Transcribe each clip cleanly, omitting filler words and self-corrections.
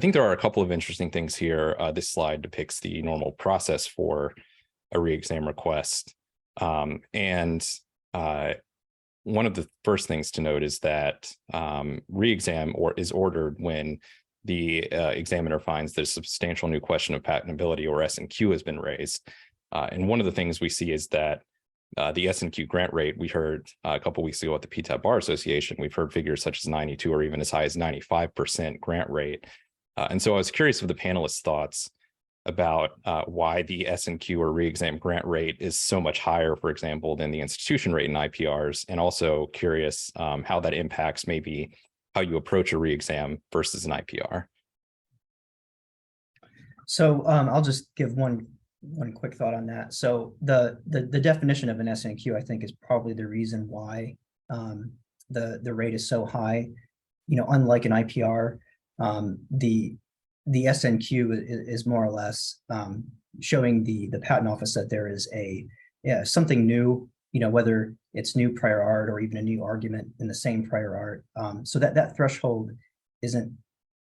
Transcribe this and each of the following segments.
think there are a couple of interesting things here. This slide depicts the normal process for a re-exam request. One of the first things to note is that re-exam is ordered when the examiner finds that a substantial new question of patentability, or S&Q, has been raised. And one of the things we see is that the S&Q grant rate, we heard a couple weeks ago at the PTAB Bar Association, we've heard figures such as 92 or even as high as 95% grant rate. And so I was curious of the panelists' thoughts about why the S&Q or re-exam grant rate is so much higher, for example, than the institution rate in IPRs, and also curious how that impacts maybe how you approach a re-exam versus an IPR. So I'll just give one quick thought on that. So the definition of an S&Q, I think, is probably the reason why the rate is so high. Unlike an IPR, the S&Q is more or less showing the patent office that there is something new, whether it's new prior art or even a new argument in the same prior art. So that threshold isn't,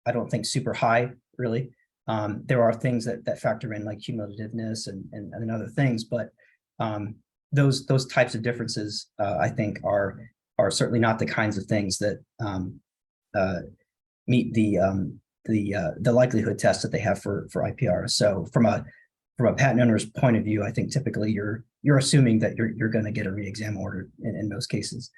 I don't think, super high, really. There are things that factor in, like cumulativeness and other things, but those types of differences, I think, are certainly not the kinds of things that meet the likelihood test that they have for IPR. So from a patent owner's point of view, I think typically you're assuming that you're going to get a re-exam order in most cases.